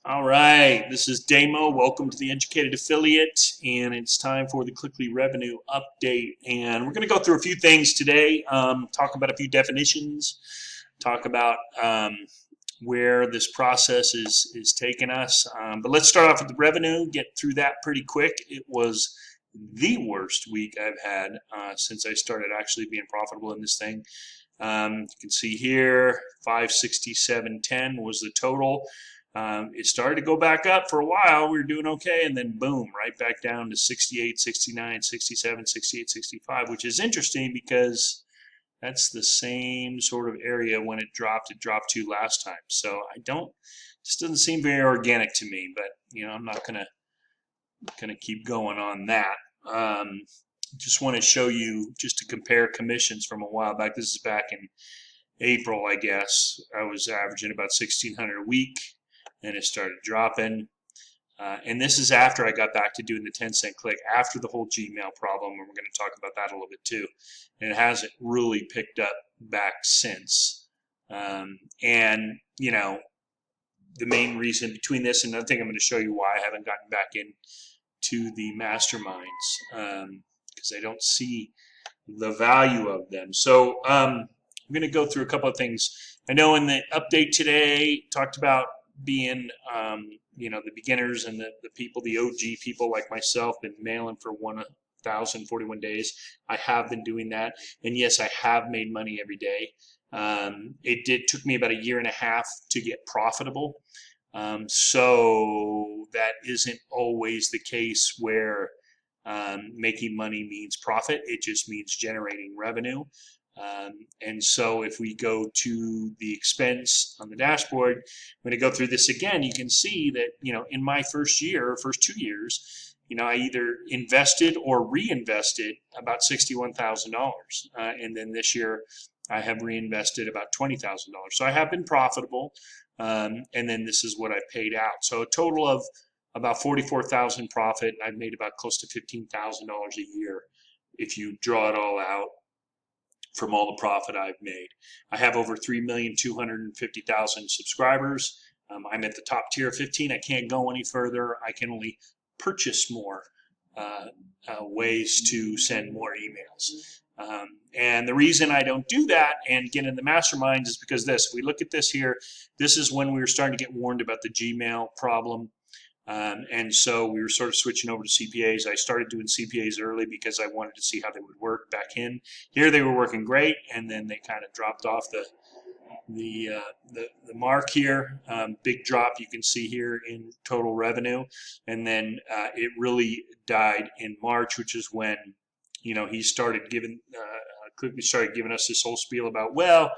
All right, this is Damo. Welcome to the Educated Affiliate, and it's time for the Cliqly revenue update. And we're going to go through a few things today, talk about a few definitions, talk about where this process is taking us. But let's start off with the revenue, get through that pretty quick. It was the worst week I've had since I started actually being profitable in this thing. You can see here, 567.10 was the total. It started to go back up for a while. We were doing okay, and then boom, right back down to 68, 69, 67, 68, 65, which is interesting because that's the same sort of area when it dropped to last time. So just doesn't seem very organic to me, but I'm not gonna keep going on that. Just want to show you, just to compare commissions from a while back. This is back in April, I guess. I was averaging about 1,600 a week, and it started dropping. And this is after I got back to doing the 10-cent click, after the whole Gmail problem, and we're going to talk about that a little bit too. And it hasn't really picked up back since. And the main reason between this and another thing, I'm going to show you why I haven't gotten back into the masterminds, because I don't see the value of them. So I'm going to go through a couple of things. I know in the update today, talked about being, the beginners and the people, the OG people like myself, been mailing for 1,041 days. I have been doing that. And yes, I have made money every day. It took me about a year and a half to get profitable. So that isn't always the case where making money means profit. It just means generating revenue. And so if we go to the expense on the dashboard, I'm going to go through this again. You can see that, in my first 2 years, I either invested or reinvested about $61,000. And then this year I have reinvested about $20,000. So I have been profitable. And then this is what I paid out. So a total of about 44,000 profit. I've made about close to $15,000 a year if you draw it all out from all the profit I've made. I have over 3,250,000 subscribers. I'm at the top tier of 15. I can't go any further. I can only purchase more ways to send more emails. And the reason I don't do that and get in the masterminds is because this. If we look at this here, this is when we were starting to get warned about the Gmail problem. And so we were sort of switching over to CPAs. I started doing CPAs early because I wanted to see how they would work back in. Here they were working great, and then they kind of dropped off the mark here. Big drop you can see here in total revenue, and then it really died in March, which is when he started giving Cliqly started giving us this whole spiel about, well,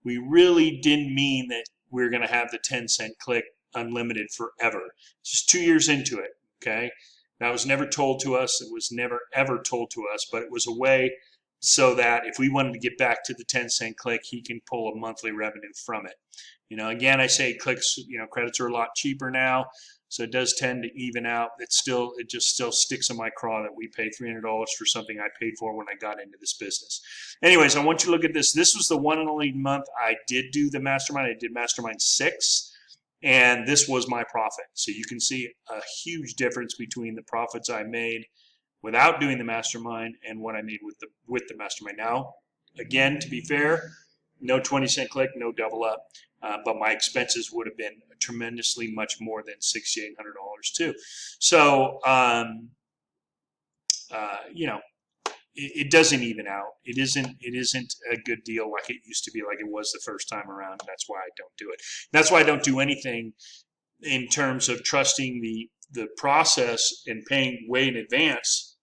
we really didn't mean that we're going to have the 10-cent click unlimited forever. It's just 2 years into it, okay? That was never told to us. It was never, ever told to us, but it was a way so that if we wanted to get back to the 10-cent click, he can pull a monthly revenue from it. Again, I say clicks, credits are a lot cheaper now, so it does tend to even out. It just still sticks in my craw that we pay $300 for something I paid for when I got into this business. Anyways, I want you to look at this. This was the one and only month I did do the mastermind. I did mastermind 6. And this was my profit. So you can see a huge difference between the profits I made without doing the mastermind and what I made with the mastermind. Now, again, to be fair, no 20-cent click, no double up, but my expenses would have been tremendously much more than $6,800 too. So, it doesn't even out. It isn't a good deal like it used to be, like it was the first time around. That's why I don't do it. That's why I don't do anything in terms of trusting the process and paying way in advance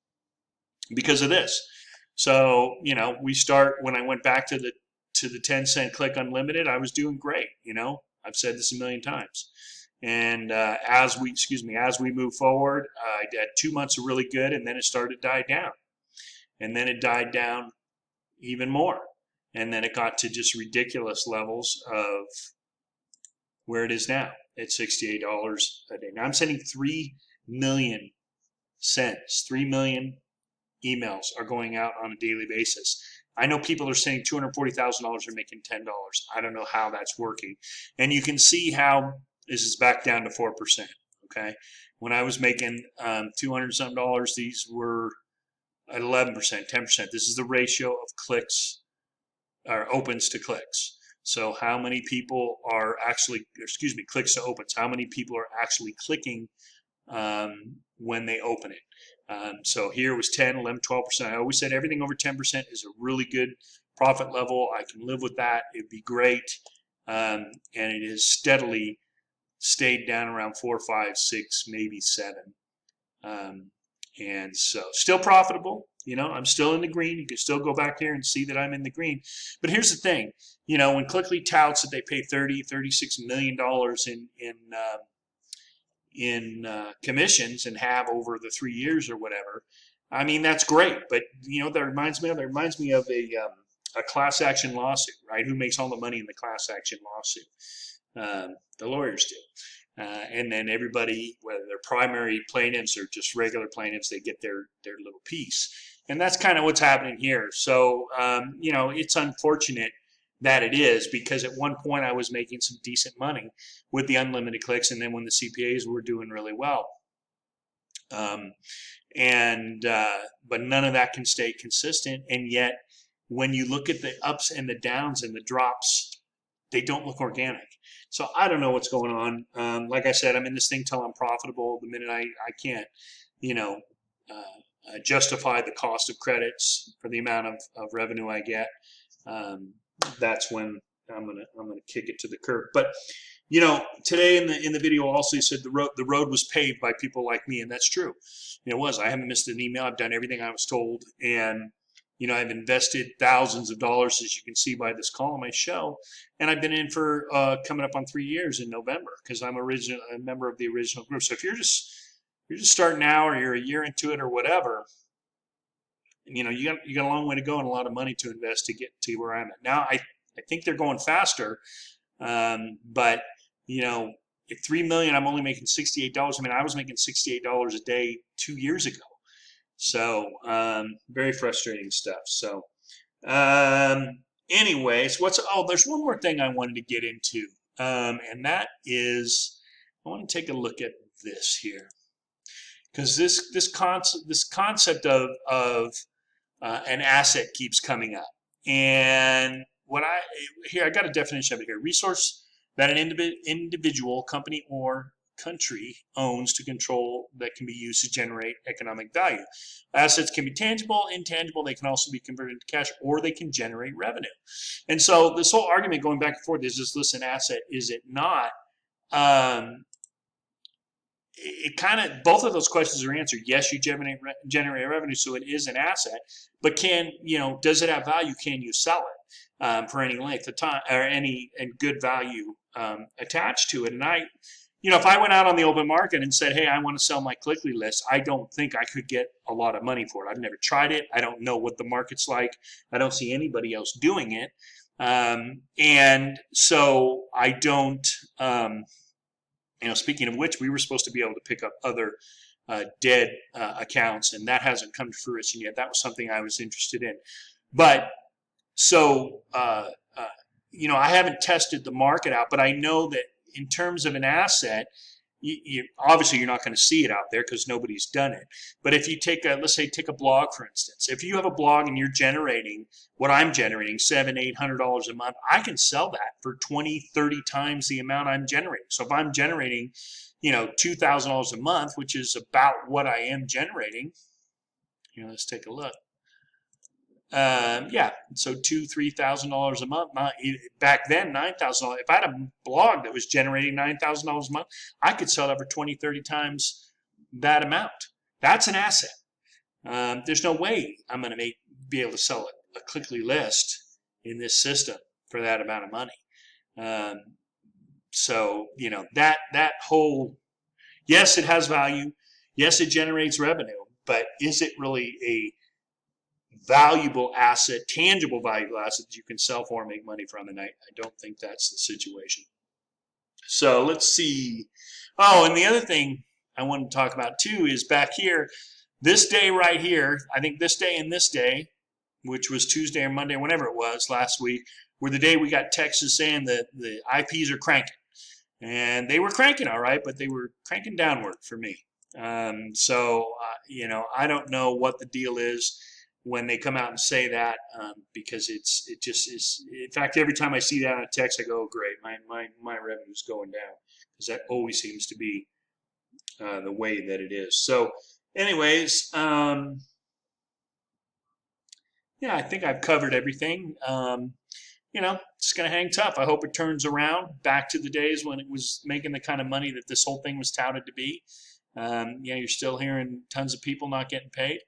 because of this. So, we start when I went back to the 10-cent click unlimited, I was doing great. I've said this a million times. And as we move forward, I had 2 months of really good, and then it started to die down. And then it died down even more. And then it got to just ridiculous levels of where it is now at $68 a day. Now I'm sending 3 million sends. 3 million emails are going out on a daily basis. I know people are saying $240,000 are making $10. I don't know how that's working. And you can see how This is back down to 4%. Okay, when I was making $200 something, these were at 11%, 10%. This is the ratio of clicks or opens to clicks. So how many people are actually, excuse me, clicks to opens? How many people are actually clicking when they open it? So here was 10, 11, 12%. I always said everything over 10% is a really good profit level. I can live with that. It'd be great. And it has steadily stayed down around 4, 5, 6, maybe 7. And so still profitable. You know, I'm still in the green. You can still go back here and see that I'm in the green. But here's the thing. You know, when Cliqly touts that they pay $36 million in commissions and have over the 3 years or whatever, I mean, that's great. But, you know, that reminds me of a class action lawsuit, right? Who makes all the money in the class action lawsuit? The lawyers do. And then everybody, whether they're primary plaintiffs or just regular plaintiffs, they get their little piece. And that's kind of what's happening here. So, you know, it's unfortunate that it is, because at one point I was making some decent money with the unlimited clicks, and then when the CPAs were doing really well. But none of that can stay consistent. And yet, when you look at the ups and the downs and the drops, they don't look organic. So I don't know what's going on. Like I said, I'm in this thing till I'm profitable. The minute I can't, you know, justify the cost of credits for the amount of revenue I get, that's when I'm gonna kick it to the curb. But you know, today in the video also you said the road was paved by people like me, and that's true. It was. I haven't missed an email. I've done everything I was told, and you know, I've invested thousands of dollars, as you can see by this column I show, and I've been in for coming up on 3 years in November, because I'm a member of the original group. So if you're just starting now, or you're a year into it or whatever, you know, you got a long way to go and a lot of money to invest to get to where I'm at now. I think they're going faster, but you know, at $3 million, I'm only making $68. I mean, I was making $68 a day 2 years ago. So very frustrating stuff. So anyways, there's one more thing I wanted to get into, and that is, I want to take a look at this here, because this concept of an asset keeps coming up. And I got a definition of it here: resource that an individual, company, or country owns to control, that can be used to generate economic value. Assets can be tangible, intangible. They can also be converted into cash, or they can generate revenue. And so this whole argument going back and forth, is this an asset? Is it not? It kind of, both of those questions are answered. Yes, you generate revenue, so it is an asset. But does it have value? Can you sell it for any length of time, or any good value attached to it? And if I went out on the open market and said, hey, I want to sell my Cliqly list, I don't think I could get a lot of money for it. I've never tried it. I don't know what the market's like. I don't see anybody else doing it. And so I don't, speaking of which, we were supposed to be able to pick up other dead accounts, and that hasn't come to fruition yet. That was something I was interested in. But so, I haven't tested the market out, but I know that in terms of an asset, obviously you're not going to see it out there because nobody's done it. But if you let's say take a blog, for instance. If you have a blog and you're generating what I'm generating, $700, $800 a month, I can sell that for 20, 30 times the amount I'm generating. So if I'm generating, $2,000 a month, which is about what I am generating, let's take a look. So $2,000-$3,000 a month. Back then, $9,000. If I had a blog that was generating $9,000 a month, I could sell it for 20, 30 times that amount. That's an asset. There's no way I'm going to be able to sell a Cliqly list in this system for that amount of money. So that whole, yes, it has value. Yes, it generates revenue, but is it really a valuable asset, tangible valuable asset that you can sell for and make money from? And I don't think that's the situation. So let's see. Oh, and the other thing I want to talk about too is back here, this day right here, I think this day and this day, which was Tuesday or Monday, whenever it was last week, were the day we got texts saying that the IPs are cranking. and they were cranking all right, but they were cranking downward for me. You know, I don't know what the deal is when they come out and say that, because it just is. In fact, every time I see that on a text, I go, oh, "Great, my revenue's going down," because that always seems to be the way that it is. So, anyways, yeah, I think I've covered everything. You know, it's going to hang tough. I hope it turns around back to the days when it was making the kind of money that this whole thing was touted to be. You know, you're still hearing tons of people not getting paid,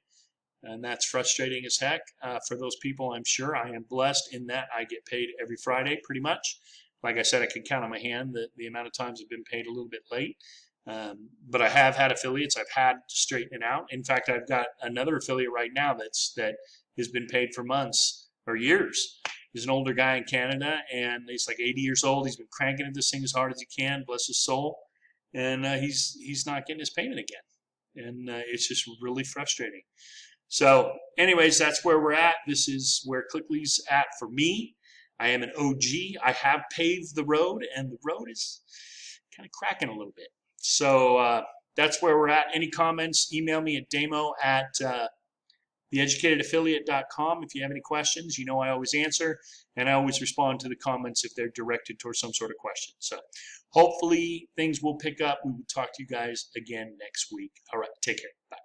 and that's frustrating as heck for those people. I'm sure I am blessed in that I get paid every Friday pretty much. Like I said, I can count on my hand the amount of times I've been paid a little bit late. But I have had affiliates I've had to straighten it out. In fact, I've got another affiliate right now that has been paid for months or years. He's an older guy in Canada, and he's like 80 years old. He's been cranking at this thing as hard as he can, bless his soul, and he's not getting his payment again, and it's just really frustrating. So, anyways, that's where we're at. This is where Cliqly's at for me. I am an OG. I have paved the road, and the road is kind of cracking a little bit. So that's where we're at. Any comments, email me at damo@ theeducatedaffiliate.com. If you have any questions, you know I always answer, and I always respond to the comments if they're directed towards some sort of question. So hopefully things will pick up. We will talk to you guys again next week. All right, take care. Bye.